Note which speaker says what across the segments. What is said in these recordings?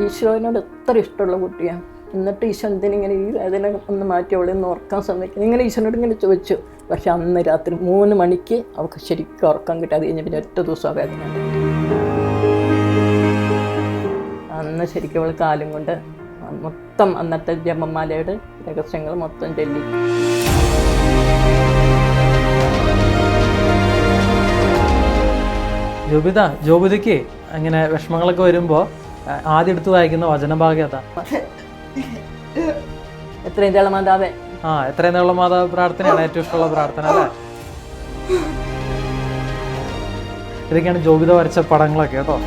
Speaker 1: ഈശോനോട് എത്ര ഇഷ്ടമുള്ള കുട്ടിയാണ്. എന്നിട്ട് ഈശോ എന്തിനിങ്ങനെ ഈ വേദന ഒന്ന് മാറ്റി അവളെ ഒന്ന് ഉറക്കാൻ ശ്രമിക്കുന്നു. ഇങ്ങനെ ഈശോനോട് ഇങ്ങനെ ചോദിച്ചു. പക്ഷെ അന്ന് രാത്രി 3 മണിക്ക് അവൾക്ക് ശരിക്കും ഉറക്കം കിട്ടി. അത് കഴിഞ്ഞ് പിന്നെ ഒറ്റ ദിവസം വേദന. അന്ന് ശരിക്കും അവൾ കാലം കൊണ്ട് മൊത്തം അന്നത്തെ ജപമാലയുടെ രഹസ്യങ്ങൾ മൊത്തം ചൊല്ലി.
Speaker 2: ജോബിതയ്ക്ക് അങ്ങനെ വിഷമങ്ങളൊക്കെ വരുമ്പോൾ ആദ്യം എടുത്ത് വായിക്കുന്ന വചനഭാഗ്യം അതാ.
Speaker 1: എത്രയും നാളുള്ള മാതാവേ.
Speaker 2: എത്രയും നാളുള്ള മാതാവ് പ്രാർത്ഥനയാണ് ഏറ്റവും ഇഷ്ടമുള്ള പ്രാർത്ഥന അല്ലേ? ഇതൊക്കെയാണ് ജോബിത വരച്ച പടങ്ങളൊക്കെ കേട്ടോ.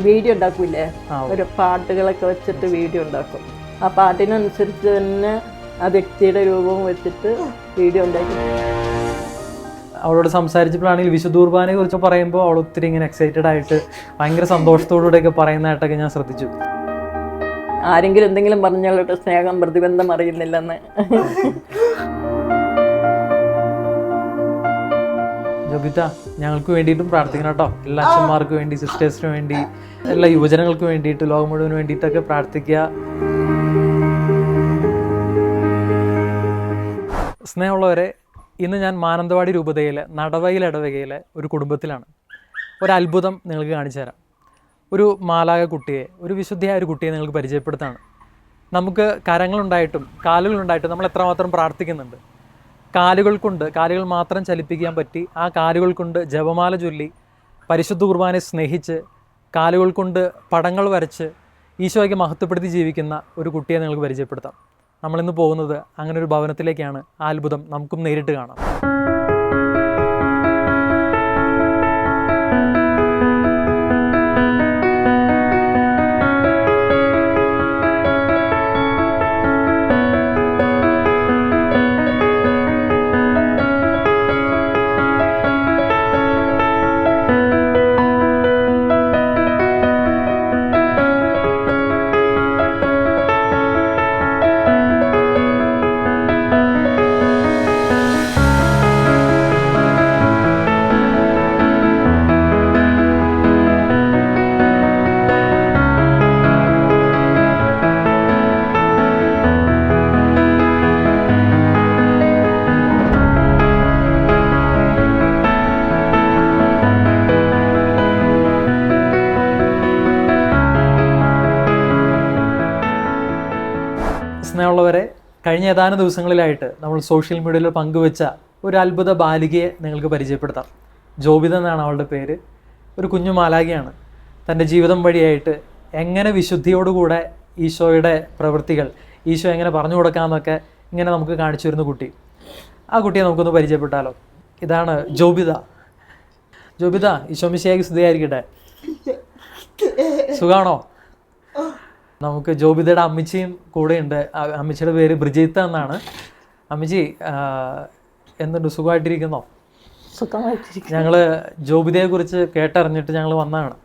Speaker 1: വീഡിയോ ഉണ്ടാക്കൂലേ, ഒരു പാട്ടുകളൊക്കെ വെച്ചിട്ട് വീഡിയോ ഉണ്ടാക്കും. ആ പാട്ടിനനുസരിച്ച് തന്നെ ആ വ്യക്തിയുടെ രൂപവും വെച്ചിട്ട് വീഡിയോ ഉണ്ടാക്കി.
Speaker 2: അവളോട് സംസാരിച്ചപ്പോഴാണെങ്കിൽ വിശുദ്ധ കുർബാനയെ കുറിച്ച് പറയുമ്പോൾ അവൾ ഒത്തിരി ഇങ്ങനെ എക്സൈറ്റഡ് ആയിട്ട് ഭയങ്കര സന്തോഷത്തോടുകൂടെയൊക്കെ പറയുന്നതായിട്ടൊക്കെ ഞാൻ ശ്രദ്ധിച്ചു.
Speaker 1: ആരെങ്കിലും എന്തെങ്കിലും പറഞ്ഞാലോട്ട് സ്നേഹം പ്രതിബന്ധം അറിയുന്നില്ലെന്ന്.
Speaker 2: ജോബിത, ഞങ്ങൾക്ക് വേണ്ടിയിട്ടും പ്രാർത്ഥിക്കണം കേട്ടോ. എല്ലാ അച്ഛന്മാർക്ക് വേണ്ടി, സിസ്റ്റേഴ്സിന് വേണ്ടി, എല്ലാ യുവജനങ്ങൾക്ക് വേണ്ടിയിട്ട്, ലോകം മുഴുവന് വേണ്ടിയിട്ടൊക്കെ പ്രാർത്ഥിക്കുക. സ്നേഹമുള്ളവരെ, ഇന്ന് ഞാൻ മാനന്തവാടി രൂപതയിലെ നടവയിൽ ഇടവകയിലെ ഒരു കുടുംബത്തിലാണ്. ഒരത്ഭുതം നിങ്ങൾക്ക് കാണിച്ചു തരാം. ഒരു മാലാക കുട്ടിയെ, ഒരു വിശുദ്ധിയായ ഒരു കുട്ടിയെ നിങ്ങൾക്ക് പരിചയപ്പെടുത്താണ്. നമുക്ക് കരങ്ങളുണ്ടായിട്ടും കാലുകളുണ്ടായിട്ടും നമ്മൾ എത്രമാത്രം പ്രാർത്ഥിക്കുന്നുണ്ട്. കാലുകൾ മാത്രം ചലിപ്പിക്കാൻ പറ്റി ആ കാലുകൾ കൊണ്ട് ജപമാല ചൊല്ലി, പരിശുദ്ധ കുർബാനയെ സ്നേഹിച്ച്, കാലുകൾ കൊണ്ട് പടങ്ങൾ വരച്ച് ഈശോയ്ക്ക് മഹത്വപ്പെടുത്തി ജീവിക്കുന്ന ഒരു കുട്ടിയെ നിങ്ങൾക്ക് പരിചയപ്പെടുത്താം. നമ്മളിന്ന് പോകുന്നത് അങ്ങനെ ഒരു ഭവനത്തിലേക്കാണ്. ആ അത്ഭുതം നമുക്കും നേരിട്ട് കാണാം. സ്നേഹമുള്ളവരെ, കഴിഞ്ഞ ഏതാനും ദിവസങ്ങളിലായിട്ട് നമ്മൾ സോഷ്യൽ മീഡിയയിൽ പങ്കുവെച്ച ഒരു അത്ഭുത ബാലികയെ നിങ്ങൾക്ക് പരിചയപ്പെടുത്താം. ജോബിത എന്നാണ് അവളുടെ പേര്. ഒരു കുഞ്ഞു മാലാഖയാണ്. തൻ്റെ ജീവിതം വഴിയായിട്ട് എങ്ങനെ വിശുദ്ധിയോടുകൂടെ ഈശോയുടെ പ്രവൃത്തികൾ, ഈശോ എങ്ങനെ പറഞ്ഞു കൊടുക്കാമെന്നൊക്കെ ഇങ്ങനെ നമുക്ക് കാണിച്ചു വരുന്ന കുട്ടി. ആ കുട്ടിയെ നമുക്കൊന്ന് പരിചയപ്പെട്ടാലോ. ഇതാണ് ജോബിത. ജോബിത, ഈശോ മിശിഹായ്ക്ക് സ്തുതിയായിരിക്കട്ടെ. സുഖാണോ? നമുക്ക് ജോബിതയുടെ അമ്മച്ചിയും കൂടെയുണ്ട്. അമ്മച്ചിയുടെ പേര് ബ്രിജിത്ത എന്നാണ്. അമ്മച്ചി, എന്തുണ്ട്, സുഖമായിട്ടിരിക്കുന്നോ? ഞങ്ങൾ ജോബിതയെക്കുറിച്ച് കേട്ടറിഞ്ഞിട്ട് ഞങ്ങൾ വന്നതാണ്.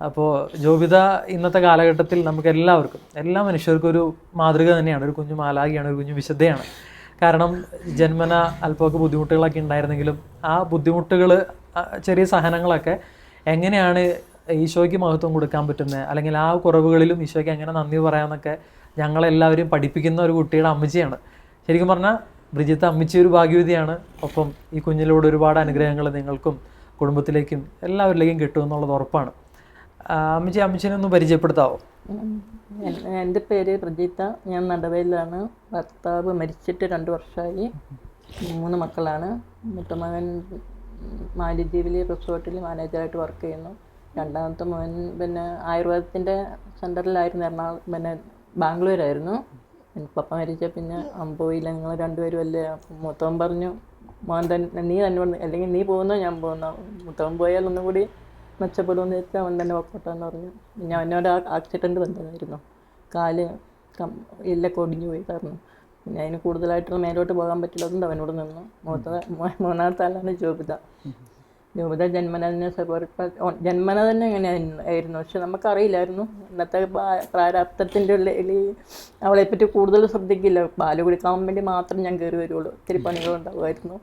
Speaker 2: അപ്പോൾ ജോബിത ഇന്നത്തെ കാലഘട്ടത്തിൽ നമുക്ക് എല്ലാവർക്കും, എല്ലാ മനുഷ്യർക്കും ഒരു മാതൃക തന്നെയാണ്. ഒരു കുഞ്ഞു മാലാഖിയാണ്, ഒരു കുഞ്ഞു വിശുദ്ധയാണ്. കാരണം ജന്മന അല്പമൊക്കെ ബുദ്ധിമുട്ടുകളൊക്കെ ഉണ്ടായിരുന്നെങ്കിലും ആ ബുദ്ധിമുട്ടുകൾ, ചെറിയ സഹനങ്ങളൊക്കെ എങ്ങനെയാണ് ഈശോയ്ക്ക് മഹത്വം കൊടുക്കാൻ പറ്റുന്നത്, അല്ലെങ്കിൽ ആ കുറവുകളിലും ഈശോയ്ക്ക് എങ്ങനെ നന്ദി പറയാമെന്നൊക്കെ ഞങ്ങളെല്ലാവരും പഠിപ്പിക്കുന്ന ഒരു കുട്ടിയുടെ അമ്മച്ചിയാണ്. ശരിക്കും പറഞ്ഞാൽ ബ്രിജിത്ത അമ്മച്ചി ഒരു ഭാഗ്യവതിയാണ്. ഒപ്പം ഈ കുഞ്ഞിലൂടെ ഒരുപാട് അനുഗ്രഹങ്ങൾ നിങ്ങൾക്കും കുടുംബത്തിലേക്കും എല്ലാവരിലേക്കും കിട്ടുമെന്നുള്ളത് ഉറപ്പാണ്. അമ്മച്ചിനെ ഒന്ന് പരിചയപ്പെടുത്താവോ?
Speaker 1: എൻ്റെ പേര് ബ്രിജിത്ത. ഞാൻ നടവയിലാണ്. ഭർത്താവ് മരിച്ചിട്ട് 2 വർഷമായി. 3 മക്കളാണ്. മൂത്തമകൻ മാലിദ്വീപിലെ റിസോർട്ടിൽ മാനേജറായിട്ട് വർക്ക് ചെയ്യുന്നു. രണ്ടാമത്തെ മോൻ പിന്നെ ആയുർവേദത്തിൻ്റെ സെൻറ്ററിലായിരുന്നു, ബാംഗ്ലൂരായിരുന്നു. പപ്പ മരിച്ച പിന്നെ പോയില്ല. ഞങ്ങൾ 2 പേരും അല്ലേ. മൂത്തവൻ പറഞ്ഞു, മോൻ തന്നെ നീ തന്നെ പറഞ്ഞു, അല്ലെങ്കിൽ നീ പോകുന്നോ ഞാൻ പോകുന്നോ, മൂത്തവൻ പോയാൽ ഒന്നും കൂടി മെച്ചപ്പെടുമെന്ന് വെച്ചാൽ അവൻ തന്നെ പൊക്കോട്ടെന്ന് പറഞ്ഞു. പിന്നെ അവനോട് ആക്സിഡൻറ്റ് വന്നതായിരുന്നു. കാല് എല്ലൊക്കെ ഒടിഞ്ഞു പോയി കാരണം. പിന്നെ അതിന് കൂടുതലായിട്ട് മേലോട്ട് പോകാൻ പറ്റില്ല. അതുകൊണ്ട് അവനോട് നിന്നു. മൂന്നാമത്തെ ആളാണ് ജോബിത. ജോബിത ജന്മന തന്നെ എങ്ങനെ ആയിരുന്നു. പക്ഷെ നമുക്കറിയില്ലായിരുന്നു ഇന്നത്തെ പ്രാരാബ്ധത്തിൻ്റെ ഉള്ളിൽ അവളെപ്പറ്റി കൂടുതൽ ശ്രദ്ധിക്കില്ല. പാല് കുടിക്കാൻ വേണ്ടി മാത്രം ഞാൻ കയറി വരുള്ളൂ. ഒത്തിരി പണികളുണ്ടാകുമായിരുന്നു.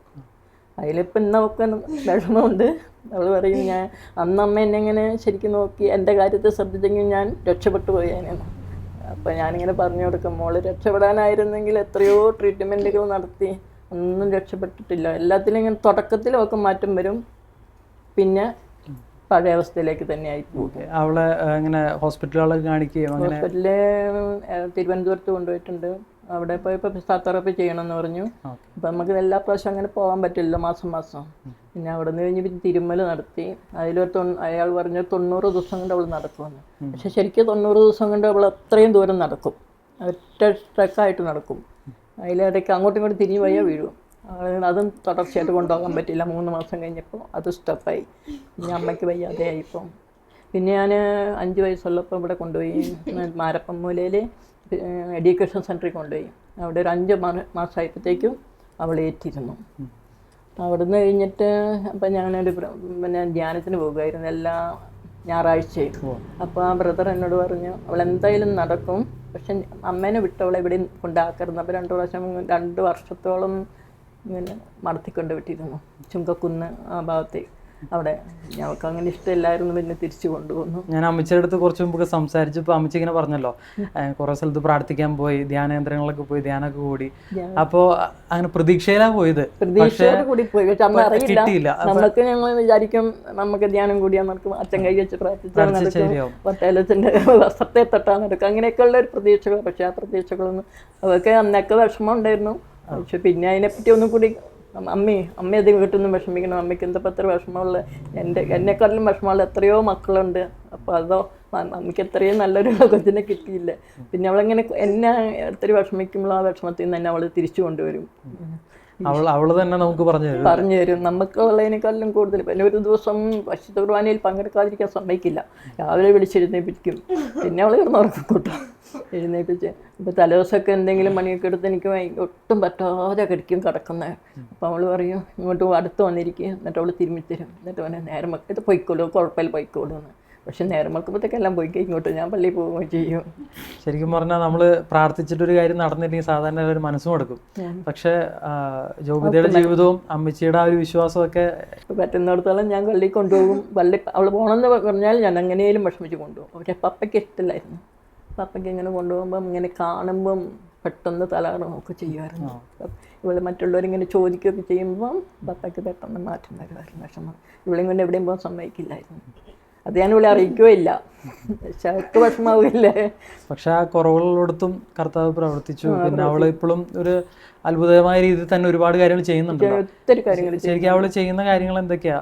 Speaker 1: അതിലിപ്പോൾ ഇന്നൊക്കെ വിഷമമുണ്ട്. അവൾ പറയും ഞാൻ അമ്മ എന്നെ ഇങ്ങനെ ശരിക്കും നോക്കി എൻ്റെ കാര്യത്തെ ശ്രദ്ധിച്ചെങ്കിൽ ഞാൻ രക്ഷപ്പെട്ടു പോയേനെന്ന്. അപ്പോൾ ഞാനിങ്ങനെ പറഞ്ഞു കൊടുക്കും, മോള് രക്ഷപ്പെടാനായിരുന്നെങ്കിൽ എത്രയോ ട്രീറ്റ്മെൻറ്റുകൾ നടത്തി ഒന്നും രക്ഷപ്പെട്ടിട്ടില്ല. എല്ലാത്തിലും ഇങ്ങനെ തുടക്കത്തിലൊക്കെ മാറ്റം വരും, പിന്നെ പഴയ അവസ്ഥയിലേക്ക് തന്നെ ആയി പോകും.
Speaker 2: അവളെ ഇങ്ങനെ ഹോസ്പിറ്റലുകളൊക്കെ കാണിക്കുകയും
Speaker 1: ഹോസ്പിറ്റലിൽ തിരുവനന്തപുരത്ത് കൊണ്ടുപോയിട്ടുണ്ട്. അവിടെ പോയപ്പോൾ ഫിസിയോതെറാപ്പി ചെയ്യണമെന്ന് പറഞ്ഞു. അപ്പം നമുക്ക് എല്ലാ പ്രാവശ്യം അങ്ങനെ പോകാൻ പറ്റില്ല മാസം. പിന്നെ അവിടെ നിന്ന് കഴിഞ്ഞ് പിന്നെ തിരുമ്മൽ നടത്തി. അയാൾ പറഞ്ഞു 90 ദിവസം കൊണ്ട് അവൾ നടക്കുമെന്ന്. പക്ഷെ ശരിക്കും 90 ദിവസം കൊണ്ട് അവൾ അത്രയും ദൂരം നടക്കും, ഒറ്റ ട്രക്കായിട്ട് നടക്കും. അതിലിടയ്ക്ക് അങ്ങോട്ടും ഇങ്ങോട്ടും തിരിഞ്ഞു പോയാൽ വീഴും. അതും തുടർച്ചയായിട്ട് കൊണ്ടുപോകാൻ പറ്റില്ല. 3 മാസം കഴിഞ്ഞപ്പോൾ അത് സ്റ്റോപ്പായി. പിന്നെ അമ്മയ്ക്ക് വയ്യാതെ ആയിപ്പോൾ പിന്നെ ഞാൻ 5 വയസ്സുള്ളപ്പോൾ ഇവിടെ കൊണ്ടുപോയി മാരപ്പമ്മൂലയിൽ എഡ്യൂക്കേഷൻ സെൻറ്ററിൽ കൊണ്ടുപോയി. അവിടെ ഒരു 5 മാസമായപ്പോഴത്തേക്കും അവൾ ഏറ്റിരുന്നു. അവിടുന്ന് കഴിഞ്ഞിട്ട് അപ്പം ഞാനൊരു പിന്നെ ധ്യാനത്തിന് പോകുമായിരുന്നു എല്ലാ ഞായറാഴ്ചയും. അപ്പോൾ ആ ബ്രദർ എന്നോട് പറഞ്ഞു അവൾ എന്തായാലും നടക്കും, പക്ഷെ അമ്മേനെ വിട്ടവളെ ഇവിടെ കൊണ്ടാക്കരുത്. അപ്പോൾ 2 വർഷത്തോളം ഇങ്ങനെ മടത്തിക്കൊണ്ട് വിട്ടിരുന്നു ചുങ്കക്കുന്ന് ആ ഭാഗത്തേക്ക്. അവിടെ ഞങ്ങൾക്ക് അങ്ങനെ ഇഷ്ടമില്ലായിരുന്നു, പിന്നെ തിരിച്ചു കൊണ്ടുപോകുന്നു.
Speaker 2: ഞാൻ അമ്മച്ചിയുടെ അടുത്ത് കുറച്ച് മുമ്പ് സംസാരിച്ചപ്പോൾ അമ്മച്ചി ഇങ്ങനെ പറഞ്ഞല്ലോ കുറേ സ്ഥലത്ത് പ്രാർത്ഥിക്കാൻ പോയി, ധ്യാനേന്ദ്രങ്ങളിലൊക്കെ പോയി, ധ്യാനമൊക്കെ കൂടി. അപ്പോൾ അങ്ങനെ പ്രതീക്ഷയിലാണ് പോയത്,
Speaker 1: പ്രതീക്ഷയോട് കൂടി പോയി. പക്ഷെ അമ്മ അറിയില്ല, നമുക്ക് ഞങ്ങൾ വിചാരിക്കും നമുക്ക് ധ്യാനം കൂടിയാൽ നടക്കും, അച്ഛൻ കൈ വെച്ച് പ്രാർത്ഥിച്ചാൽ നടക്കും, പത്തേലത്തിൻ്റെ വസ്ത്രത്തെ തൊട്ടാൽ നടക്കും, അങ്ങനെയൊക്കെയുള്ള ഒരു പ്രതീക്ഷകൾ. പക്ഷെ ആ പ്രതീക്ഷകളൊന്നും അവർക്ക് അന്നൊക്കെ വിഷമം ഉണ്ടായിരുന്നു. പക്ഷെ പിന്നെ അതിനെപ്പറ്റി ഒന്നും കൂടി അമ്മ അത് വീട്ടിൽ നിന്നും വിഷമിക്കണം, അമ്മയ്ക്ക് എന്താ പത്ര വിഷമമുള്ള, എന്നെക്കാട്ടിലും വിഷമമുള്ള എത്രയോ മക്കളുണ്ട്. അപ്പോൾ അതോ അമ്മയ്ക്ക് എത്രയും നല്ലൊരു കൊച്ചിനെ കിട്ടിയില്ല. പിന്നെ അവളെങ്ങനെ എന്നെ ഒത്തിരി വിഷമിക്കുമ്പോൾ ആ വിഷമത്തിൽ നിന്ന് തന്നെ അവൾ തിരിച്ചു കൊണ്ടുവരും.
Speaker 2: അവള് തന്നെ നമുക്ക് പറഞ്ഞു
Speaker 1: തരും. നമുക്ക് ഉള്ളതിനേക്കാളും കൂടുതൽ. പിന്നെ ഒരു ദിവസം പരിശുദ്ധ കുർബാനയിൽ പങ്കെടുക്കാതിരിക്കാൻ സമ്മതിക്കില്ല. രാവിലെ വിളിച്ചെഴുന്നേൽപ്പിക്കും, പിന്നെ അവൾ കിടന്നുറക്കം കൂട്ടും, എഴുന്നേൽപ്പിച്ച്. ഇപ്പോൾ തലേദിവസമൊക്കെ എന്തെങ്കിലും പണിയൊക്കെ എടുത്ത് എനിക്ക് ഒട്ടും പറ്റാതെ കിടക്കുന്നത്. അപ്പോൾ അവൾ പറയും ഇങ്ങോട്ട് അടുത്ത് വന്നിരിക്കുക, എന്നിട്ട് അവൾ തിരുമ്മിത്തരും. എന്നിട്ട് അവനെ നേരം ഇത് പൊയ്ക്കോളൂ, കുഴപ്പമില്ല പൊയ്ക്കോളൂ എന്ന്. പക്ഷെ നേരം വെക്കുമ്പോഴത്തേക്കെല്ലാം പോയി ഇങ്ങോട്ട് ഞാൻ പള്ളിയിൽ പോവുകയും ചെയ്യും.
Speaker 2: ശരിക്കും പറഞ്ഞാൽ നമ്മൾ പ്രാർത്ഥിച്ചിട്ടൊരു കാര്യം നടന്നില്ലെങ്കിൽ സാധാരണ ഒരു മനസ്സും എടുക്കും. പക്ഷെ ജോബിതയുടെ ജീവിതവും അമ്മച്ചിയുടെ ആ ഒരു വിശ്വാസമൊക്കെ
Speaker 1: പറ്റുന്നിടത്തോളം ഞാൻ പള്ളിയിൽ കൊണ്ടുപോകും. അവൾ പോകണമെന്ന് പറഞ്ഞാൽ ഞാൻ എങ്ങനെയും വിഷമിച്ച് കൊണ്ടുപോകും. പക്ഷെ പപ്പയ്ക്ക് ഇഷ്ടമില്ലായിരുന്നു. പപ്പയ്ക്ക് ഇങ്ങനെ കൊണ്ടുപോകുമ്പം ഇങ്ങനെ കാണുമ്പം പെട്ടെന്ന് തലകറങ്ങുകയൊക്കെ ചെയ്യുമായിരുന്നു. ഇവൾ മറ്റുള്ളവരിങ്ങനെ ചോദിക്കുകയൊക്കെ ചെയ്യുമ്പം പപ്പയ്ക്ക് പെട്ടെന്ന് മാറ്റം വരുമായിരുന്നു, വിഷമം. ഇവളെയും കൊണ്ട് എവിടെയും പോകാൻ സമ്മതിക്കില്ലായിരുന്നു. അത് ഞാൻ ഇവിടെ അറിയിക്കുകയില്ല, പക്ഷെ അവർക്ക് വിഷമാവില്ലേ.
Speaker 2: പക്ഷെ ആ കുറവുകളോടത്തും കർത്താവ് പ്രവർത്തിച്ചു. പിന്നെ അവൾ ഇപ്പോഴും ഒരു അത്ഭുതമായ രീതിയിൽ തന്നെ ഒരുപാട് കാര്യങ്ങൾ ചെയ്യുന്നുണ്ട്.
Speaker 1: ഒത്തിരി കാര്യങ്ങൾ
Speaker 2: ശരിക്കും അവൾ ചെയ്യുന്ന കാര്യങ്ങൾ എന്തൊക്കെയാ?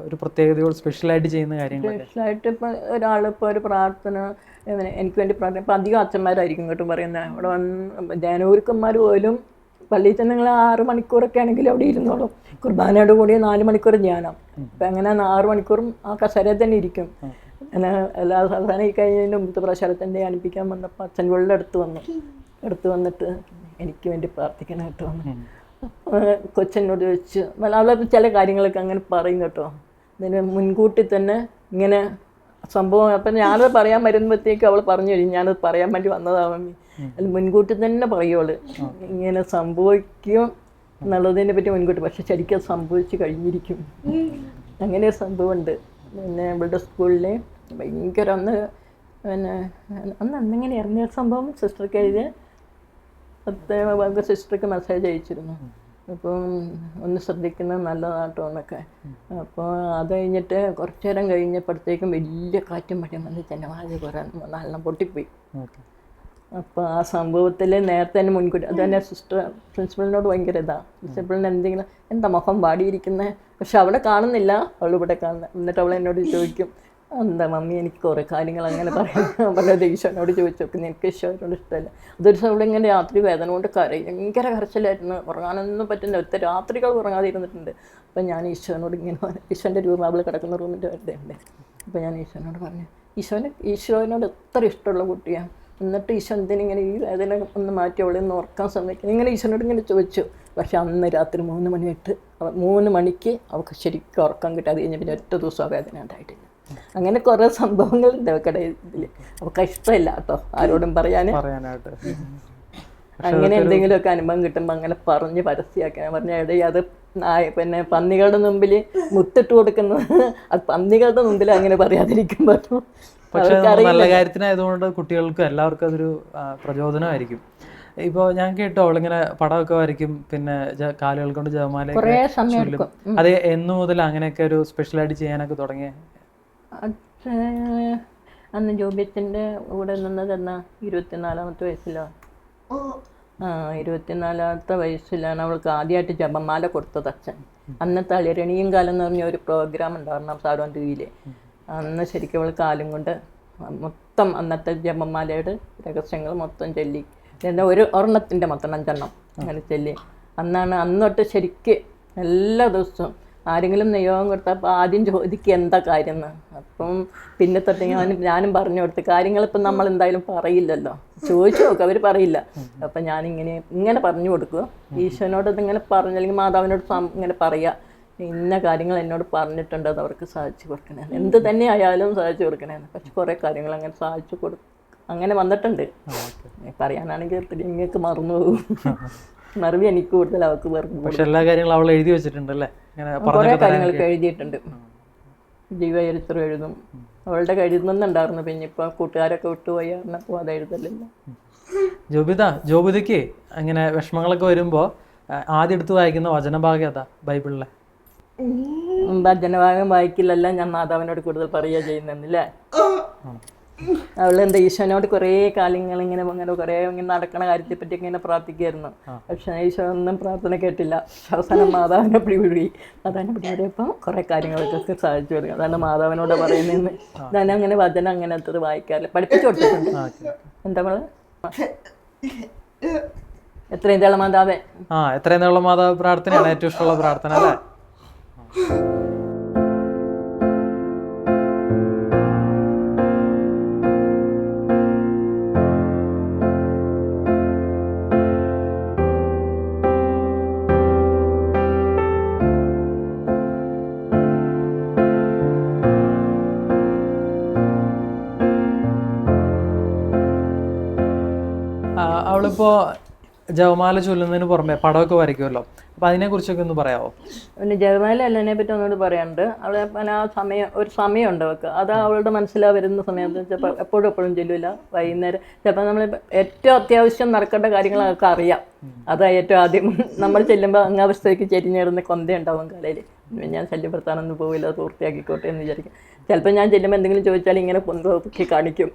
Speaker 2: ഒരു പ്രത്യേകതകൾ സ്പെഷ്യലായിട്ട് ചെയ്യുന്ന കാര്യങ്ങൾ?
Speaker 1: സ്പെഷ്യലായിട്ട് ഇപ്പോൾ ഒരാളിപ്പോൾ ഒരു പ്രാർത്ഥന എനിക്ക് വേണ്ടി പ്രാർത്ഥന, ഇപ്പോൾ അധികം അച്ഛന്മാരായിരിക്കും ഇങ്ങോട്ടും പറയുന്നത്. അവിടെ വന്ന് ധ്യാനഗുരുക്കന്മാർ പോലും പള്ളിയിൽ തന്നെ നിങ്ങൾ 6 മണിക്കൂറൊക്കെ ആണെങ്കിലും അവിടെ ഇരുന്നോളും. കുർബാനയോട് കൂടി 4 മണിക്കൂർ ധ്യാനം. അപ്പം അങ്ങനെ 6 മണിക്കൂറും ആ കസേരയിൽ തന്നെ ഇരിക്കും. അങ്ങനെ എല്ലാ സാധാരണ ഈ കഴിഞ്ഞതിൻ്റെ മുമ്പത്തെ പ്രശാലത്തിൻ്റെ ധ്യാനിപ്പിക്കാൻ വന്നപ്പോൾ അച്ഛൻ വീടിൻ്റെ അടുത്ത് വന്നിട്ട് എനിക്ക് വേണ്ടി പ്രാർത്ഥിക്കാനായിട്ട് വന്നു. കൊച്ചനോട് ചോദിച്ചു, അവളെ ചില കാര്യങ്ങളൊക്കെ അങ്ങനെ പറയും കേട്ടോ. ഇതിന് മുൻകൂട്ടി തന്നെ ഇങ്ങനെ സംഭവം. അപ്പം ഞാനത് പറയാൻ വരുമ്പോഴത്തേക്ക് അവൾ പറഞ്ഞു തരും ഞാനത് പറയാൻ വേണ്ടി വന്നതാവാൻ. അത് മുൻകൂട്ടി തന്നെ പറയുവള് ഇങ്ങനെ സംഭവിക്കും എന്നുള്ളതിനെ പറ്റി മുൻകൂട്ടി. പക്ഷെ ശരിക്കും സംഭവിച്ച് കഴിഞ്ഞിരിക്കും. അങ്ങനെ ഒരു സംഭവമുണ്ട്. പിന്നെ ഇവളുടെ സ്കൂളിൽ ഭയങ്കര അന്ന് അന്നെങ്ങനെ ഇറങ്ങിയ സംഭവം സിസ്റ്റർക്ക് എഴുതിയ സിസ്റ്റർക്ക് മെസ്സേജ് അയച്ചിരുന്നു. അപ്പം ഒന്ന് ശ്രദ്ധിക്കുന്നത് നല്ലതാട്ടോ എന്നൊക്കെ. അപ്പോൾ അത് കഴിഞ്ഞിട്ട് കുറച്ചു നേരം കഴിഞ്ഞപ്പോഴത്തേക്കും വലിയ കാറ്റും മഴയും വന്ന് ജനവാദി കുറേ നല്ല പൊട്ടിപ്പോയി. അപ്പോൾ ആ സംഭവത്തിൽ നേരത്തെ തന്നെ മുൻകൂട്ടി അത് തന്നെ സിസ്റ്റർ പ്രിൻസിപ്പളിനോട് ഭയങ്കര പ്രിൻസിപ്പളിന് എന്തെങ്കിലും എന്താ മുഖം പാടിയിരിക്കുന്നത്, പക്ഷെ അവിടെ കാണുന്നില്ല, അവളിവിടെ കാണുന്നത്. എന്നിട്ട് അവൾ എന്നോട് ചോദിക്കും എന്താ മമ്മി എനിക്ക് കുറേ കാര്യങ്ങൾ അങ്ങനെ പറയുന്നത് ഈശോനോട് ചോദിച്ചു നോക്കും, എനിക്ക് ഈശോനോട് ഇഷ്ടമല്ല. അതൊരു ദിവസം അവിടെ ഇങ്ങനെ രാത്രി വേദന കൊണ്ട് ഭയങ്കര കരച്ചിലായിരുന്നു, ഉറങ്ങാനൊന്നും പറ്റുന്നില്ല. ഒറ്റ രാത്രികൾ ഉറങ്ങാതിരുന്നിട്ടുണ്ട്. അപ്പം ഞാൻ ഈശോനോട് ഇങ്ങനെ ഈശോൻ്റെ രൂപം അവൾ കിടക്കുന്ന റൂമിൻ്റെ വരുടെ ഉണ്ട്. അപ്പോൾ ഞാൻ ഈശോനോട് പറഞ്ഞു ഈശോനോട് എത്ര ഇഷ്ടമുള്ള കുട്ടിയാണ്, എന്നിട്ട് ഈശോ എന്തിനിങ്ങനെ ഈ വേദന ഒന്ന് മാറ്റി അവളെ ഒന്ന് ഉറക്കാൻ ശ്രമിക്കുന്നു ഇങ്ങനെ ഈശോനോട് ഇങ്ങനെ ചോദിച്ചു. പക്ഷെ അന്ന് രാത്രി 3 മണിക്ക് അവൾക്ക് ശരിക്കും ഉറക്കം കിട്ടാതെ കഴിഞ്ഞ് പിന്നെ ഒറ്റ ദിവസം ആ വേദന ഉണ്ടായിട്ടില്ല. അങ്ങനെ കുറേ സംഭവങ്ങളുണ്ട് അവക്കടെ ഇതിൽ. അവൾക്ക് ഇഷ്ടമില്ല കേട്ടോ ആരോടും പറയാനായിട്ട്. അങ്ങനെ എന്തെങ്കിലുമൊക്കെ അനുഭവം കിട്ടുമ്പോൾ അങ്ങനെ പറഞ്ഞ് പരസ്യമാക്കി. ഞാൻ പറഞ്ഞ എടേ അത് പിന്നെ പന്നികളുടെ മുമ്പിൽ മുത്തിട്ട് കൊടുക്കുന്നത് അത് പന്നികളുടെ മുമ്പിൽ അങ്ങനെ പറയാതിരിക്കും പറ്റും.
Speaker 2: പക്ഷെ നല്ല കാര്യത്തിനായതുകൊണ്ട് കുട്ടികൾക്കും എല്ലാവർക്കും അതൊരു പ്രചോദനമായിരിക്കും. ഇപ്പോൾ ഞാൻ കേട്ടോ അവളിങ്ങനെ പടമൊക്കെ വരയ്ക്കും, പിന്നെ കാലുകൾ കൊണ്ട് ജപമാല അത് എന്നു മുതൽ അങ്ങനെയൊക്കെ ഒരു സ്പെഷ്യലായിട്ട് ചെയ്യാനൊക്കെ തുടങ്ങിയ?
Speaker 1: അന്ന് ജോബിയച്ചൻ്റെ കൂടെ നിന്നത് എന്നാ 24-ാമത്തെ വയസ്സിലാണ്. 24-ാമത്തെ വയസ്സിലാണ് അവൾക്ക് ആദ്യമായിട്ട് ജപമാല കൊടുത്തത് അച്ഛൻ. അന്നത്തെ അളിരണിയും കാലം എന്ന് പറഞ്ഞ ഒരു പ്രോഗ്രാം ഉണ്ടായിരുന്നു സാറുവാൻ ടിവിയിൽ. അന്ന് ശരിക്കും അവൾ കാലം കൊണ്ട് മൊത്തം അന്നത്തെ ജപമാലയുടെ രഹസ്യങ്ങൾ മൊത്തം ചൊല്ലി. എന്താ ഒരെണ്ണത്തിൻ്റെ മൊത്തം 5 എണ്ണം അങ്ങനെ ചൊല്ലി. അന്ന് തൊട്ട് ശരിക്ക് എല്ലാ ദിവസവും ആരെങ്കിലും നിയോഗം കൊടുത്താൽ അപ്പോൾ ആദ്യം ചോദിക്കുക എന്താ കാര്യം എന്ന്. അപ്പം പിന്നെ തൊട്ട് ഞാനും പറഞ്ഞു കൊടുത്ത് കാര്യങ്ങളിപ്പം നമ്മൾ എന്തായാലും പറയില്ലല്ലോ, ചോദിച്ചു നോക്കുക, അവർ പറയില്ല. അപ്പം ഞാനിങ്ങനെ പറഞ്ഞു കൊടുക്കുക. ഈശോനോട് ഇതിങ്ങനെ പറഞ്ഞു, അല്ലെങ്കിൽ മാതാവിനോട് ഇങ്ങനെ പറയുക, ഇന്ന കാര്യങ്ങൾ എന്നോട് പറഞ്ഞിട്ടുണ്ട്, അത് അവർക്ക് സാധിച്ചു കൊടുക്കണേ, എന്ത് തന്നെ ആയാലും സാധിച്ചു കൊടുക്കണേ. പക്ഷെ കുറേ കാര്യങ്ങൾ അങ്ങനെ സാധിച്ചു അങ്ങനെ വന്നിട്ടുണ്ട്. പറയാനാണെങ്കിൽ നിങ്ങൾക്ക് മറന്നു പോകും. മറവി എനിക്ക് കൂടുതൽ, അവർക്ക് വെറുതെ.
Speaker 2: പക്ഷെ എല്ലാ കാര്യങ്ങളും അവൾ എഴുതി വെച്ചിട്ടുണ്ടല്ലേ?
Speaker 1: കുറേ കാര്യങ്ങളൊക്കെ എഴുതിയിട്ടുണ്ട്. ജീവചരിത്രം എഴുതും. അവളുടെ എഴുതുന്നുണ്ടായിരുന്നു. പിന്നെ ഇപ്പൊ കൂട്ടുകാരൊക്കെ വിട്ടുപോയി പറഞ്ഞപ്പോൾ അത് എഴുതലില്ല.
Speaker 2: ജോബിതയ്ക്ക് അങ്ങനെ വിഷമങ്ങളൊക്കെ വരുമ്പോ ആദ്യം എടുത്ത് വായിക്കുന്ന വചനഭാഗം ഏതാ ബൈബിളിലെ?
Speaker 1: വചനഭാഗം വായിക്കില്ലല്ല, ഞാൻ മാതാവിനോട് കൂടുതൽ പറയുക ചെയ്യുന്നില്ലേ. അവളെന്താ ഈശോനോട് കുറേ കാലങ്ങൾ ഇങ്ങനെ കുറേ ഇങ്ങനെ നടക്കണ കാര്യത്തെ പറ്റി ഇങ്ങനെ പ്രാർത്ഥിക്കുമായിരുന്നു. പക്ഷെ ഈശോ ഒന്നും പ്രാർത്ഥന കേട്ടില്ല. അവസാനം മാതാവിനെ പിടിപിടി. മാതാവിനെ പിടിപിടിയപ്പം കുറേ കാര്യങ്ങളൊക്കെ സാധിച്ചു കൊടുക്കും. അതാണ് മാതാവിനോട് പറയുന്നതെന്ന്. ഞാൻ അങ്ങനെ വചനം അങ്ങനത്തത് വായിക്കാറില്ല, പഠിപ്പിച്ചു കൊടുത്തിട്ടുണ്ട്. എന്താ നമ്മള് എത്രയും തേള മാതാവേ,
Speaker 2: എത്രയും തേള മാതാവ് പ്രാർത്ഥനയാണ് ഏറ്റവും ഇഷ്ടമുള്ള പ്രാർത്ഥന അല്ലേ? അവളിപ്പോ ജപമാല ചൊല്ലുന്നതിന് പുറമെ പടമൊക്കെ വരയ്ക്കുമല്ലോ, അപ്പൊ അതിനെ കുറിച്ചൊക്കെ ഒന്ന് പറയാമോ?
Speaker 1: പിന്നെ ജപമാല അല്ലതിനെ പറ്റി ഒന്നുകൂടി പറയാനുണ്ട്. അവളെ ഒരു സമയമുണ്ട് അവൾക്ക്. അത് അവളുടെ മനസ്സിലാ വരുന്ന സമയത്ത് ചിലപ്പോൾ എപ്പോഴും ചൊല്ലില്ല. വൈകുന്നേരം ചിലപ്പോൾ നമ്മൾ ഏറ്റവും അത്യാവശ്യം നടക്കേണ്ട കാര്യങ്ങൾ അവൾക്ക് അറിയാം. അതാ ഏറ്റവും ആദ്യം നമ്മൾ ചെല്ലുമ്പോൾ അങ്ങാവസ്ഥയ്ക്ക് ചെരിഞ്ഞേറുന്ന കൊന്തയുണ്ടാവും കലയിൽ. ഞാൻ ശല്യപ്പെടുത്താനൊന്നും പോവില്ല, അത് പൂർത്തിയാക്കിക്കോട്ടെ എന്ന് വിചാരിക്കും. ചിലപ്പോൾ ഞാൻ ചെല്ലുമ്പോൾ എന്തെങ്കിലും ചോദിച്ചാൽ ഇങ്ങനെ പൊന്തൊക്കെ കാണിക്കും.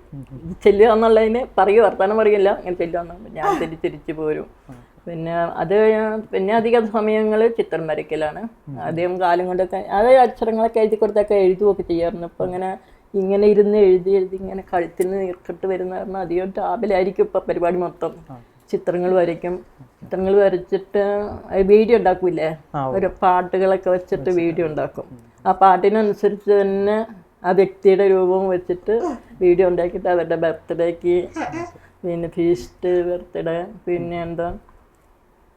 Speaker 1: ചെല്ലുക എന്നുള്ളതിന് വർത്താനം പറയില്ല, ഇങ്ങനെ ചെല്ലുക എന്നുള്ള ഞാൻ തിരിച്ചു പോരും. പിന്നെ അധികം സമയങ്ങൾ ചിത്രം വരയ്ക്കലാണ്. അധികം കാലം കൊണ്ടൊക്കെ അത് അക്ഷരങ്ങളൊക്കെ എഴുതി കൊടുത്തൊക്കെ എഴുതുകയൊക്കെ ചെയ്യാറുണ്ട്. ഇപ്പം ഇങ്ങനെ ഇരുന്ന് എഴുതി ഇങ്ങനെ കഴുത്തിന് നീർക്കെട്ട് വരുന്ന കാരണം അധികം ടാബിലായിരിക്കും ഇപ്പം പരിപാടി മൊത്തം. ചിത്രങ്ങൾ വരയ്ക്കും. ചിത്രങ്ങൾ വരച്ചിട്ട് വീഡിയോ ഉണ്ടാക്കൂലേ, ഒരു പാട്ടുകളൊക്കെ വെച്ചിട്ട് വീഡിയോ ഉണ്ടാക്കും. ആ പാട്ടിനനുസരിച്ച് തന്നെ ആ വ്യക്തിയുടെ രൂപം വെച്ചിട്ട് വീഡിയോ ഉണ്ടാക്കിയിട്ട് അവരുടെ ബർത്ത്ഡേക്ക്, പിന്നെ ഫീസ്റ്റ്, ബർത്ത്ഡേ, പിന്നെ എന്താ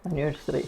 Speaker 1: ആനിവേഴ്സറി.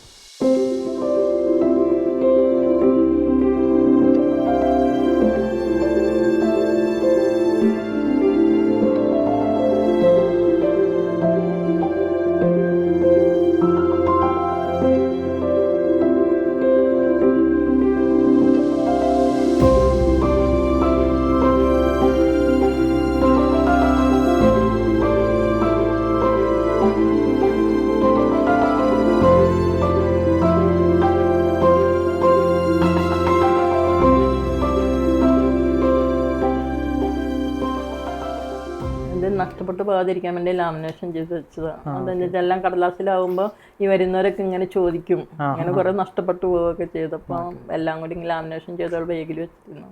Speaker 1: നഷ്ടപ്പെട്ടു പോകാതിരിക്കാൻ വേണ്ടി ലാമിനേഷൻ ചെയ്ത് വെച്ചതാണ്. അതെന്ന് വെച്ചാൽ എല്ലാം കടലാസിലാവുമ്പോൾ ഈ വരുന്നവരൊക്കെ ഇങ്ങനെ ചോദിക്കും. അങ്ങനെ കുറെ നഷ്ടപ്പെട്ടു പോവുകയൊക്കെ ചെയ്തപ്പോൾ എല്ലാം കൂടി ലാമിനേഷൻ ചെയ്ത ബാഗിൽ വെച്ചിരുന്നു.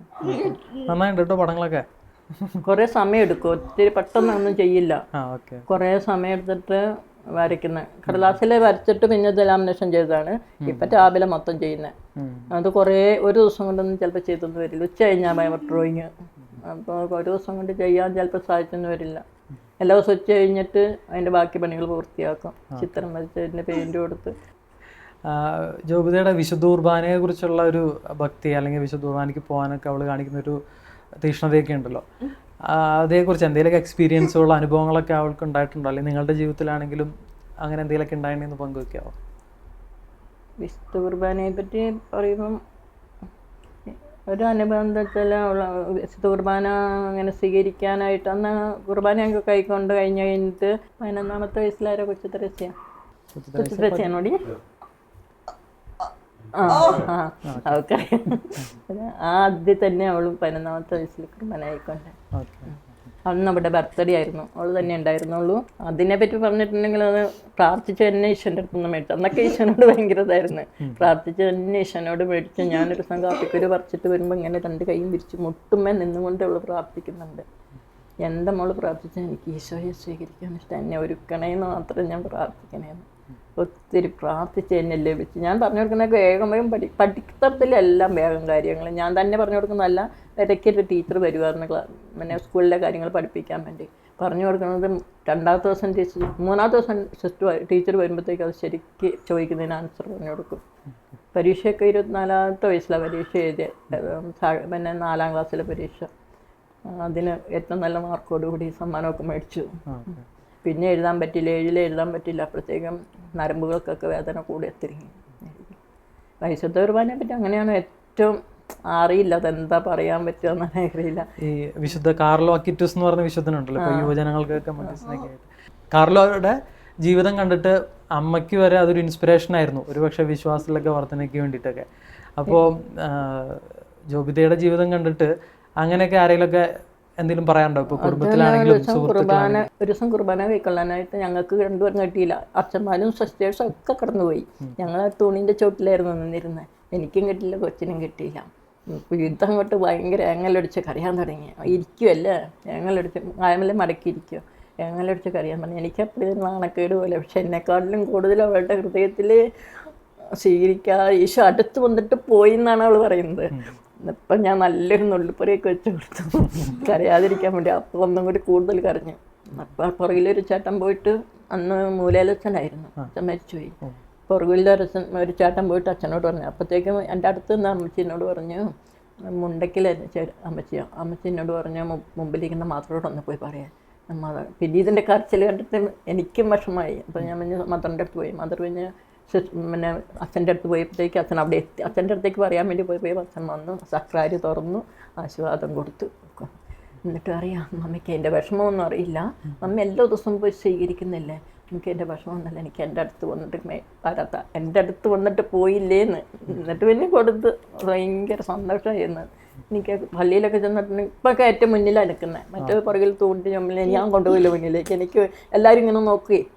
Speaker 2: നന്നായിട്ട് പടങ്ങളൊക്കെ
Speaker 1: കുറെ സമയം എടുക്കും, ഒത്തിരി പെട്ടെന്നൊന്നും ചെയ്യില്ല. കുറെ സമയം എടുത്തിട്ട് വരയ്ക്കുന്ന കടലാസിൽ വരച്ചിട്ട് പിന്നെ ഇത് ലാമിനേഷൻ ചെയ്തതാണ്. ഇപ്പം രാവിലെ മൊത്തം ചെയ്യുന്നത്. അത് കുറേ ഒരു ദിവസം കൊണ്ടൊന്നും ചിലപ്പോൾ ചെയ്തൊന്നും വരില്ല. ഉച്ച കഴിഞ്ഞാൽ ഡ്രോയിങ്. അപ്പോൾ ഒരു ദിവസം കൊണ്ട് ചെയ്യാൻ ചിലപ്പോൾ സാധിച്ചൊന്നും വരില്ല. എല്ലാ ദിവസവും ഉച്ച കഴിഞ്ഞിട്ട് അതിൻ്റെ ബാക്കി പണികൾ പൂർത്തിയാക്കും. ചിത്രം വരച്ചതിൻ്റെ പെയിൻറ് കൊടുത്ത്.
Speaker 2: ജോബിതയുടെ വിശുദ്ധ കുർബാനയെ കുറിച്ചുള്ള ഒരു ഭക്തി, അല്ലെങ്കിൽ വിശുദ്ധ കുർബാനയ്ക്ക് പോകാനൊക്കെ അവൾ കാണിക്കുന്ന ഒരു തീഷ്ണതയൊക്കെ ഉണ്ടല്ലോ, അതേക്കുറിച്ച് എന്തെങ്കിലുമൊക്കെ എക്സ്പീരിയൻസുകളോ അനുഭവങ്ങളൊക്കെ അവൾക്ക് ഉണ്ടായിട്ടുണ്ടോ? അല്ലെങ്കിൽ നിങ്ങളുടെ ജീവിതത്തിലാണെങ്കിലും അങ്ങനെ എന്തെങ്കിലുമൊക്കെ ഉണ്ടായിരുന്നെന്ന് പങ്കുവെക്കാവോ?
Speaker 1: വിശുദ്ധ കുർബാനയെ പറ്റി പറയുമ്പം ഒരു അനുഭവം എന്താ വെച്ചാൽ വിശുദ്ധ കുർബാന അങ്ങനെ സ്വീകരിക്കാനായിട്ട് അന്ന് കുർബാനയൊക്കെ കൈക്കൊണ്ട് കഴിഞ്ഞിട്ട് 11ാമത്തെ വയസ്സിലാരോ കൊച്ചു തെരേസ്യാനോടി അവൾക്ക് ആദ്യം തന്നെ അവൾ 11ാമത്തെ വയസ്സിൽ കുർബാന ആയിക്കൊണ്ട് അന്ന് അവിടെ ബർത്ത്ഡേ ആയിരുന്നു, അവൾ തന്നെ ഉണ്ടായിരുന്നുള്ളൂ. അതിനെപ്പറ്റി പറഞ്ഞിട്ടുണ്ടെങ്കിൽ അത് പ്രാർത്ഥിച്ച് തന്നെ ഈശ്വരൻ്റെ അടുത്തൊന്നും മേടിച്ചു. അന്നൊക്കെ ഈശ്വരനോട് ഭയങ്കര ഇതായിരുന്നു, പ്രാർത്ഥിച്ച് തന്നെ ഈശ്വരനോട് മേടിച്ച്. ഞാനൊരു ദിവസം കാപ്പിക്കൊരു പറിച്ചിട്ട് വരുമ്പോൾ ഇങ്ങനെ 2 കൈയും വിരിച്ച് മുട്ടുമ്മേ നിന്നുകൊണ്ട് അവൾ പ്രാർത്ഥിക്കുന്നുണ്ട്. എൻ്റെ മോള് പ്രാർത്ഥിച്ചാൽ എനിക്ക് ഈശോയെ സ്വീകരിക്കാൻ ഇഷ്ടം, എന്നെ ഒരുക്കണേന്ന് മാത്രം ഞാൻ പ്രാർത്ഥിക്കണേന്ന്. ഒത്തിരി പ്രാർത്ഥിച്ച് എന്നെ ലഭിച്ചു. ഞാൻ പറഞ്ഞു കൊടുക്കുന്നതൊക്കെ വേഗം വേഗം പഠിത്തത്തിലെല്ലാം വേഗം കാര്യങ്ങൾ ഞാൻ തന്നെ പറഞ്ഞു കൊടുക്കുന്നതല്ല. ഇടയ്ക്കൊരു ടീച്ചർ വരുമായിരുന്നു പിന്നെ സ്കൂളിലെ കാര്യങ്ങൾ പഠിപ്പിക്കാൻ വേണ്ടി പറഞ്ഞു കൊടുക്കുന്നത്. 2ാമത്തെ ദിവസം ടീച്ചർ 3ാമത്തെ ദിവസം ടീച്ചർ വരുമ്പോഴത്തേക്ക് അത് ശരിക്ക് ചോദിക്കുന്നതിന് ആൻസർ പറഞ്ഞു കൊടുക്കും. പരീക്ഷയൊക്കെ 24ാമത്തെ വയസ്സിലാണ് പരീക്ഷ എഴുതിയത്, പിന്നെ 4ാം ക്ലാസ്സിലെ പരീക്ഷ. അതിന് ഏറ്റവും നല്ല മാർക്കോടുകൂടി സമ്മാനമൊക്കെ മേടിച്ചു. പിന്നെ എഴുതാൻ പറ്റില്ല, 7 എഴുതാൻ പറ്റില്ല. അപ്പോഴത്തേക്കും നരമ്പുകൾക്കൊക്കെ വേദന കൂടി എത്തിരിങ്ങി. വിശുദ്ധ കുർബാനയെ പറ്റി അങ്ങനെയാണ് ഏറ്റവും അറിയില്ല, അതെന്താ പറയാൻ പറ്റുമെന്ന് അറിയില്ല.
Speaker 2: ഈ വിശുദ്ധ കാർലോ അക്വിറ്റസ് എന്ന് പറഞ്ഞ വിശുദ്ധനുണ്ടല്ലോ, ഇപ്പോൾ യുവജനങ്ങൾക്കൊക്കെ മനസ്സിലാക്കി. കാർലോയുടെ ജീവിതം കണ്ടിട്ട് അമ്മയ്ക്ക് വരെ അതൊരു ഇൻസ്പിറേഷൻ ആയിരുന്നു, ഒരുപക്ഷെ വിശ്വാസത്തിലൊക്കെ വർധനയ്ക്ക് വേണ്ടിയിട്ടൊക്കെ. അപ്പോൾ ജോബിതയുടെ ജീവിതം കണ്ടിട്ട് അങ്ങനെയൊക്കെ ആരെങ്കിലുമൊക്കെ എന്തെങ്കിലും പറയാനുണ്ടോ? ഇപ്പോൾ കുടുംബത്തിലാണെങ്കിലും
Speaker 1: ഒരു ദിവസം കുർബാന കൈക്കൊള്ളാനായിട്ട് ഞങ്ങൾക്ക് 2 പേരും കിട്ടിയില്ല. അച്ഛന്മാരും സിസ്റ്റേഴ്സും ഒക്കെ കടന്നുപോയി. ഞങ്ങൾ തുണിൻ്റെ ചോട്ടിലായിരുന്നു നിന്നിരുന്നത്. എനിക്കും കിട്ടിയില്ല, കൊച്ചിനും കിട്ടിയില്ല. യുദ്ധം കൊണ്ട് ഭയങ്കര ഏങ്ങലടിച്ച് കരയാൻ തുടങ്ങി. ഇരിക്കുമല്ലേ, ഏങ്ങലടിച്ച് ആയമല്ലേ മടക്കിയിരിക്കുമോ, ഏങ്ങലടിച്ച് കരയാൻ പറഞ്ഞു. എനിക്കപ്പോഴും നാണക്കേട് പോലെ. പക്ഷെ എന്നെക്കാട്ടിലും കൂടുതൽ അവളുടെ ഹൃദയത്തിൽ ഈശോ അടുത്ത് വന്നിട്ട് പോയി എന്നാണ് അവൾ പറയുന്നത്. ഇപ്പം ഞാൻ നല്ലൊരു നുള്ളിപ്പുറയൊക്കെ വെച്ച് കൊടുത്തു കരയാതിരിക്കാൻ വേണ്ടി. അപ്പോൾ ഒന്നും കൂടി കൂടുതൽ കരഞ്ഞു. അപ്പം പുറകിലൊരു ചേട്ടൻ പോയിട്ട്, അന്ന് മൂലയിലച്ഛനായിരുന്നു, അച്ഛൻ മരിച്ചുപോയി. പുറകിലൊരച്ഛൻ ഒരു ചേട്ടൻ പോയിട്ട് അച്ഛനോട് പറഞ്ഞു. അപ്പോഴത്തേക്കും എൻ്റെ അടുത്ത് നിന്ന് അമ്മച്ചിനോട് പറഞ്ഞു, മുണ്ടയ്ക്കിൽ അമ്മച്ചി എന്നോട് പറഞ്ഞു മുമ്പിലിരിക്കുന്ന മാത്രോട് ഒന്ന് പോയി പറയാൻ. പിന്നെ ഇതിൻ്റെ കരച്ചിൽ കണ്ടിട്ട് എനിക്കും വിഷമമായി. അപ്പം ഞാൻ മദറിൻ്റെ അടുത്ത് പോയി. മദർ പിന്നെ അച്ഛൻ്റെ അടുത്ത് പോയപ്പോഴത്തേക്ക് അച്ഛൻ അവിടെ എത്തി. അച്ഛൻ്റെ അടുത്തേക്ക് പറയാൻ വേണ്ടി പോയി അച്ഛൻ വന്നു, സക്രാരി തുറന്നു, ആശീർവാദം കൊടുത്തു. എന്നിട്ട് അറിയാം മമ്മിക്ക് എൻ്റെ വിഷമമൊന്നും അറിയില്ല, മമ്മി എല്ലാ ദിവസവും പോയി സ്വീകരിക്കുന്നില്ലേ, എനിക്ക് എൻ്റെ വിഷമമൊന്നുമില്ല, എനിക്ക് എൻ്റെ അടുത്ത് വന്നിട്ട് വരാത്ത എൻ്റെ അടുത്ത് വന്നിട്ട് പോയില്ലേന്ന്. എന്നിട്ട് പിന്നെ കൊടുത്ത് ഭയങ്കര സന്തോഷമായിരുന്നു. എനിക്ക് പള്ളിയിലൊക്കെ ചെന്നിട്ടുണ്ടെങ്കിൽ ഇപ്പൊക്കെ ഏറ്റവും മുന്നിലാണ് നിൽക്കുന്നത്. മറ്റേ പുറകിൽ തൂണ്ടി ഞാൻ കൊണ്ടുപോയില്ല മുന്നിലേക്ക്. എനിക്ക് എല്ലാവരും ഇങ്ങനെ നോക്കുകയും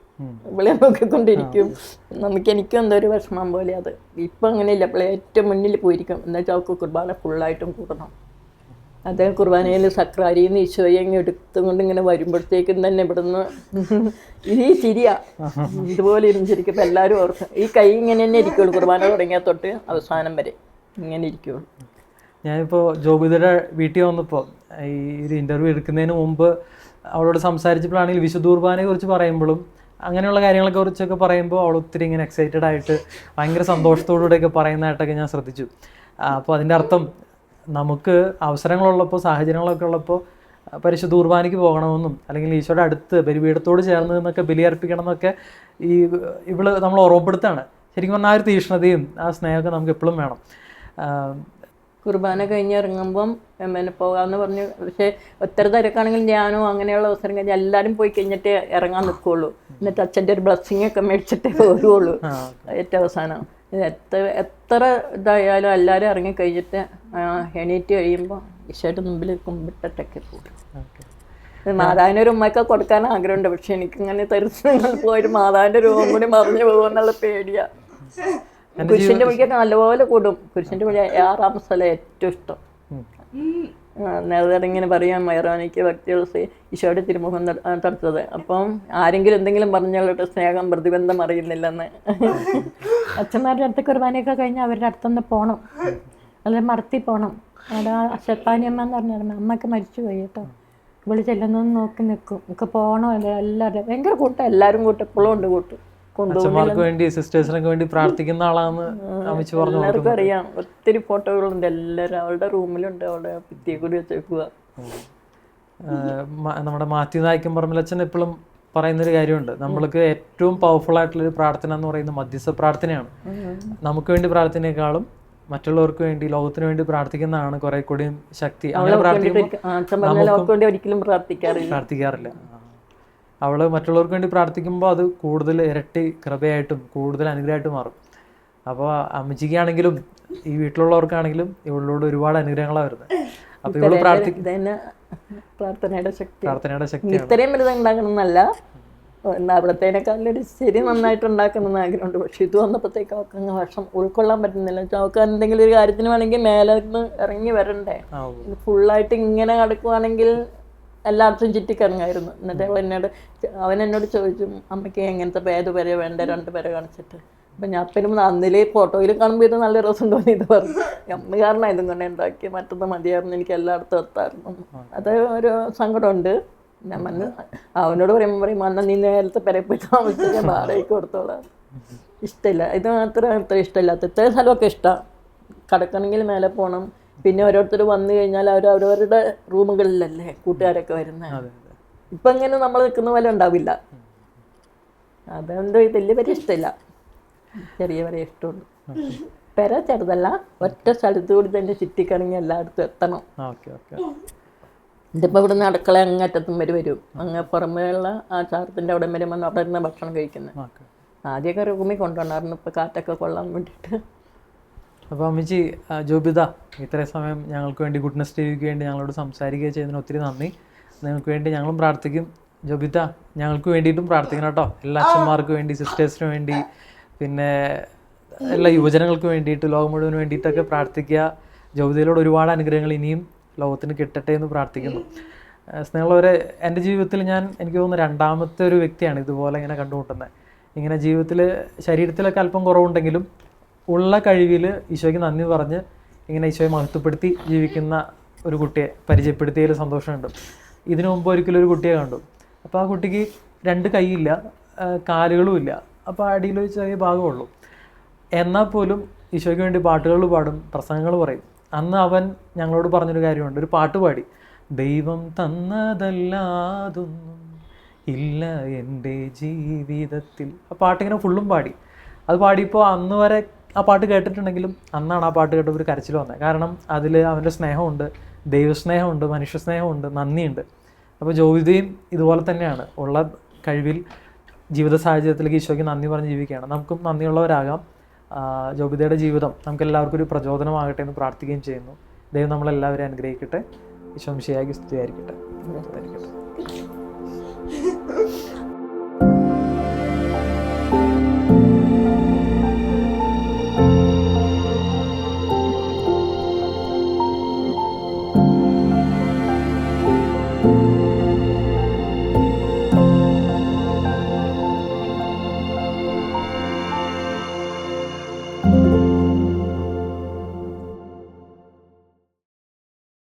Speaker 1: ഇവളെ നോക്കിക്കൊണ്ടിരിക്കും. എനിക്കും എന്തോ ഒരു വിഷമം പോലെ. അത് ഇപ്പം അങ്ങനെയില്ല, ഇപ്പോഴേ ഏറ്റവും മുന്നിൽ പോയിരിക്കും. എന്നുവെച്ചാൽ അവൾക്ക് കുർബാന ഫുള്ളായിട്ടും കൂടണം. അദ്ദേഹം കുർബാനയിൽ സക്രാരിയിൽ നിന്ന് ഈശോയെ എടുത്തുകൊണ്ട് ഇങ്ങനെ വരുമ്പോഴത്തേക്കും തന്നെ ഇവിടുന്ന് ഈ ചിരിയാ ഇതുപോലെ ഇരുന്നിരിക്കും. ഇപ്പം എല്ലാവരും ഓർക്കും ഈ കൈ ഇങ്ങനെ തന്നെ ഇരിക്കുള്ളൂ, കുർബാന തുടങ്ങിയ തൊട്ട് അവസാനം വരെ ഇങ്ങനെ ഇരിക്കുള്ളൂ.
Speaker 2: ഞാനിപ്പോൾ ജോബിതയുടെ വീട്ടിൽ വന്നപ്പോൾ ഈ ഒരു ഇൻ്റർവ്യൂ എടുക്കുന്നതിന് മുമ്പ് അവളോട് സംസാരിച്ചപ്പോഴാണെങ്കിൽ വിശുദ്ധ കുർബാനയെ കുറിച്ച് പറയുമ്പോഴും അങ്ങനെയുള്ള കാര്യങ്ങളെ കുറിച്ചൊക്കെ പറയുമ്പോൾ അവൾ ഒത്തിരി ഇങ്ങനെ എക്സൈറ്റഡ് ആയിട്ട് ഭയങ്കര സന്തോഷത്തോടുകൂടെയൊക്കെ പറയുന്നതായിട്ടൊക്കെ ഞാൻ ശ്രദ്ധിച്ചു. അപ്പോൾ അതിൻ്റെ അർത്ഥം നമുക്ക് അവസരങ്ങളുള്ളപ്പോൾ സാഹചര്യങ്ങളൊക്കെ ഉള്ളപ്പോൾ പരിശുദ്ധ കുർബാനയ്ക്ക് പോകണമെന്നും അല്ലെങ്കിൽ ഈശോയുടെ അടുത്ത് ബലിപീഠത്തോട് ചേർന്ന് നിന്നൊക്കെ ബലിയർപ്പിക്കണം എന്നൊക്കെ ഇവള് നമ്മൾ ഓർമ്മപ്പെടുത്താണ്. ശരിക്കും പറഞ്ഞാൽ ആ ഒരു തീക്ഷ്ണതയും ആ സ്നേഹമൊക്കെ നമുക്ക് എപ്പോഴും വേണം.
Speaker 1: കുർബാന കഴിഞ്ഞ് ഇറങ്ങുമ്പം പിന്നെ പോകാമെന്ന് പറഞ്ഞു. പക്ഷേ ഒത്തിരി തിരക്കാണെങ്കിൽ ഞാനോ അങ്ങനെയുള്ള അവസരം കഴിഞ്ഞാൽ എല്ലാവരും പോയി കഴിഞ്ഞിട്ടേ ഇറങ്ങാൻ നിൽക്കുകയുള്ളൂ. എന്നിട്ട് അച്ഛൻ്റെ ഒരു ബ്ലെസ്സിങ് ഒക്കെ മേടിച്ചിട്ടേ പോരുള്ളൂ ഏറ്റവും അവസാനം. എത്ര ഇതായാലും എല്ലാവരും ഇറങ്ങിക്കഴിഞ്ഞിട്ട് എണീറ്റ് കഴിയുമ്പോൾ ഈശോയുടെ മുമ്പിൽ കുമ്പിട്ടിട്ടൊക്കെ പോകും. മാതാവിൻ്റെ ഒരു ഉമ്മയൊക്കെ കൊടുക്കാൻ ആഗ്രഹമുണ്ട്. പക്ഷെ എനിക്കിങ്ങനെ തരുന്ന പോയിട്ട് മാതാവിൻ്റെ രൂപം കൂടി മറിഞ്ഞു പോകുമെന്നുള്ള പേടിയാണ്. കുരിശിൻ്റെ വിളിക്കൊക്കെ നല്ലപോലെ കൂടും. കുരിശിൻ്റെ വിളി 6ാം സ്ഥലം ഏറ്റവും ഇഷ്ടം. നേരത്തെ ഇങ്ങനെ പറയാം മൈറാനിക്ക് ഭക്തിയുള്ള ഈശോയുടെ തിരുമുഖം തടുത്തത്. അപ്പം ആരെങ്കിലും എന്തെങ്കിലും പറഞ്ഞാലോട്ട് സ്നേഹം പ്രതിബന്ധം അറിയുന്നില്ലെന്ന്. അച്ഛന്മാരുടെ അടുത്ത് കുർബാനയൊക്കെ കഴിഞ്ഞാൽ അവരുടെ അടുത്തൊന്ന് പോകണം, അല്ലെങ്കിൽ മറത്തി പോകണം. അവിടെ അശപ്പാനിയമ്മ എന്ന് പറഞ്ഞാൽ അമ്മയൊക്കെ മരിച്ചു പോയി കേട്ടോ. ഇവള് ചെല്ലുന്നൊന്ന് നോക്കി നിൽക്കും. നമുക്ക് പോകണം. എല്ലാവരും ഭയങ്കര കൂട്ടം, എല്ലാവരും കൂട്ടം എപ്പോഴും ഉണ്ട് കൂട്ടും.
Speaker 2: അച്ഛന്മാർക്ക് വേണ്ടി സിസ്റ്റേഴ്സിനൊക്കെ വേണ്ടി പ്രാർത്ഥിക്കുന്ന ആളാന്ന് അമ്മച്ചി പറഞ്ഞു.
Speaker 1: എല്ലാവർക്കും അറിയാം. ഒത്തിരി ഫോട്ടോകളുണ്ട്. എല്ലാവരും അവളുടെ റൂമിലുണ്ട്. അവളുടെ ഭിത്തിയെ കൂടി വെച്ചേക്കുക.
Speaker 2: നമ്മുടെ മാത്യു നായ്ക്കൻ പറമ്പിലച്ഛൻ എപ്പോഴും പറയുന്നൊരു കാര്യമുണ്ട്. നമ്മൾക്ക് ഏറ്റവും പവർഫുൾ ആയിട്ടുള്ളൊരു പ്രാർത്ഥന എന്ന് പറയുന്നത് മധ്യസ്ഥ പ്രാർത്ഥനയാണ്. നമുക്ക് വേണ്ടി പ്രാർത്ഥനയെക്കാളും മറ്റുള്ളവർക്ക് വേണ്ടി, ലോകത്തിന് വേണ്ടി പ്രാർത്ഥിക്കുന്നതാണ് കുറെ കൂടിയും ശക്തി. അങ്ങനെ
Speaker 1: ഒരിക്കലും
Speaker 2: പ്രാർത്ഥിക്കാറില്ല. അവള് മറ്റുള്ളവർക്ക് വേണ്ടി പ്രാർത്ഥിക്കുമ്പോൾ അത് കൂടുതൽ ഇരട്ടി കൃപയായിട്ടും കൂടുതൽ അനുഗ്രഹമായിട്ട് മാറും. അപ്പോൾ അമ്മച്ചിക്കാണെങ്കിലും ഈ വീട്ടിലുള്ളവർക്കാണെങ്കിലും ഇവളോട് ഒരുപാട് അനുഗ്രഹങ്ങളാണ് വരുന്നത്. അപ്പൊ ഇവള്
Speaker 1: പ്രാർത്ഥനയുടെ ശക്തി ഇത്രയും വലുത് ഉണ്ടാക്കണമെന്നല്ല, അവിടത്തേനേക്കാളൊരു ശരി നന്നായിട്ട് ഉണ്ടാക്കണമെന്ന് ആഗ്രഹമുണ്ട്. പക്ഷെ ഇത് വന്നപ്പോഴത്തേക്ക് അവർക്ക് അങ്ങ് വർഷം ഉൾക്കൊള്ളാൻ പറ്റുന്നില്ല. അവർക്ക് എന്തെങ്കിലും ഒരു കാര്യത്തിന് വേണമെങ്കിൽ മേലെ നിന്ന് ഇറങ്ങി വരണ്ടേ. ഫുള്ളായിട്ട് ഇങ്ങനെ കിടക്കുവാണെങ്കിൽ എല്ലായിടത്തും ചുറ്റിക്കിറങ്ങായിരുന്നു. എന്നിട്ട് അവൻ എന്നോട് ചോദിച്ചു, അമ്മയ്ക്ക് എങ്ങനത്തെ ഏത് പേരെ വേണ്ട, 2 പേരെ കാണിച്ചിട്ട്. അപ്പം ഞാൻ പിന്നെ അന്നിലെ ഫോട്ടോയിൽ കാണുമ്പോൾ ഇത് നല്ല രസം തോന്നി. ഇത് പറഞ്ഞു അമ്മ കാരണം ഇതും കൊണ്ട് ഉണ്ടാക്കി, മറ്റൊന്ന് മതിയായിരുന്നു, എനിക്ക് എല്ലായിടത്തും എത്തായിരുന്നു. അത് ഒരു സങ്കടമുണ്ട്. ഞാൻ അവനോട് പറയും അന്ന നീ നേരത്തെ പെരെ പോയി താമസിച്ച് വാടകയ്ക്ക് കൊടുത്തോളാം. ഇഷ്ടമില്ല, ഇത് മാത്രം അത്ര ഇഷ്ടമില്ലാത്ത. ഇത്രയും സ്ഥലമൊക്കെ ഇഷ്ടമാണ്. കിടക്കണമെങ്കിൽ മേലെ പോകണം. പിന്നെ ഓരോരുത്തർ വന്നു കഴിഞ്ഞാൽ അവരവരുടെ റൂമുകളിലല്ലേ കൂട്ടുകാരൊക്കെ വരുന്നത്. ഇപ്പം ഇങ്ങനെ നമ്മൾ നിൽക്കുന്ന പോലെ ഉണ്ടാവില്ല. അതുകൊണ്ട് വലിയ ഇഷ്ടമില്ല, ചെറിയ വരെ ഇഷ്ടമുള്ളൂ. പെര ചെറുതല്ല, ഒറ്റ സ്ഥലത്ത് കൂടി തന്നെ ചുറ്റിക്കറങ്ങി എല്ലായിടത്തും എത്തണം. ഇതിപ്പോൾ ഇവിടുന്ന് അടുക്കള അങ്ങറ്റത്തും വരും. അങ്ങ് പുറമേയുള്ള ആ ചാർത്തിൻ്റെ അവിടെ വരുമ്പോൾ അവിടെ ഇരുന്ന് ഭക്ഷണം കഴിക്കുന്നത്. ആദ്യമൊക്കെ റൂമിൽ കൊണ്ടുവന്നായിരുന്നു, ഇപ്പോൾ കാറ്റൊക്കെ കൊള്ളാൻ വേണ്ടിയിട്ട്.
Speaker 2: അപ്പോൾ അമ്മച്ചി, ജോബിത ഇത്രയും സമയം ഞങ്ങൾക്ക് വേണ്ടി ഗുഡ്നസ് ടിവിക്ക് വേണ്ടി ഞങ്ങളോട് സംസാരിക്കുക ചെയ്യുന്നതിന് ഒത്തിരി നന്ദി. നിങ്ങൾക്ക് വേണ്ടി ഞങ്ങളും പ്രാർത്ഥിക്കും. ജോബിത ഞങ്ങൾക്ക് വേണ്ടിയിട്ടും പ്രാർത്ഥിക്കണം കേട്ടോ. എല്ലാ അച്ഛന്മാർക്ക് വേണ്ടി, സിസ്റ്റേഴ്സിന് വേണ്ടി, പിന്നെ എല്ലാ യുവജനങ്ങൾക്ക് വേണ്ടിയിട്ട്, ലോകം മുഴുവന് വേണ്ടിയിട്ടൊക്കെ പ്രാർത്ഥിക്കുക. ജോബിതയിലൂടെ ഒരുപാട് അനുഗ്രഹങ്ങൾ ഇനിയും ലോകത്തിന് കിട്ടട്ടെ എന്ന് പ്രാർത്ഥിക്കുന്നു. സ്നേഹമുള്ളവരെ, എൻ്റെ ജീവിതത്തിൽ എനിക്ക് തോന്നുന്നു 2ാമത്തെ ഒരു വ്യക്തിയാണ് ഇതുപോലെ ഇങ്ങനെ കണ്ടുമുട്ടുന്നത്. ഇങ്ങനെ ജീവിതത്തിൽ ശരീരത്തിലൊക്കെ അല്പം കുറവുണ്ടെങ്കിലും ഉള്ള കഴിവിൽ ഈശോയ്ക്ക് നന്ദി പറഞ്ഞ് ഇങ്ങനെ ഈശോയെ മഹത്വപ്പെടുത്തി ജീവിക്കുന്ന ഒരു കുട്ടിയെ പരിചയപ്പെടുത്തിയതിൽ സന്തോഷമുണ്ട്. ഇതിനു മുമ്പ് ഒരിക്കലും ഒരു കുട്ടിയെ കണ്ടു. അപ്പോൾ ആ കുട്ടിക്ക് 2 കൈയില്ല, കാലുകളുമില്ല. അപ്പോൾ അടിയിൽ ഒരു ചെറിയ ഭാഗമുള്ളൂ. എന്നാൽ പോലും ഈശോയ്ക്ക് വേണ്ടി പാട്ടുകൾ പാടും, പ്രസംഗങ്ങൾ പറയും. അന്ന് അവൻ ഞങ്ങളോട് പറഞ്ഞൊരു കാര്യമുണ്ട്. ഒരു പാട്ട് പാടി, ദൈവം തന്നതല്ലാതൊന്നും ഇല്ല എൻ്റെ ജീവിതത്തിൽ. ആ പാട്ടിങ്ങനെ ഫുള്ളും പാടി. അത് പാടിയപ്പോൾ അന്ന് വരെ ആ പാട്ട് കേട്ടിട്ടുണ്ടെങ്കിലും അന്നാണ് ആ പാട്ട് കേട്ടപ്പോൾ ഒരു കരച്ചിൽ വന്നത്. കാരണം അതിൽ അവൻ്റെ സ്നേഹമുണ്ട്, ദൈവസ്നേഹമുണ്ട്, മനുഷ്യസ്നേഹമുണ്ട്, നന്ദിയുണ്ട്. അപ്പോൾ ജോബിതയും ഇതുപോലെ തന്നെയാണ്. ഉള്ള കഴിവിൽ ജീവിത സാഹചര്യത്തിലേക്ക് ഈശോയ്ക്ക് നന്ദി പറഞ്ഞ് ജീവിക്കുകയാണ്. നമുക്കും നന്ദിയുള്ളവരാകാം. ജോബിതയുടെ ജീവിതം നമുക്കെല്ലാവർക്കും ഒരു പ്രചോദനമാകട്ടെ എന്ന് പ്രാർത്ഥിക്കുകയും ചെയ്യുന്നു. ദൈവം നമ്മളെല്ലാവരെയും അനുഗ്രഹിക്കട്ടെ. ഈശോ മിശിഹായ്ക്ക് സ്തുതിയായിരിക്കട്ടെ.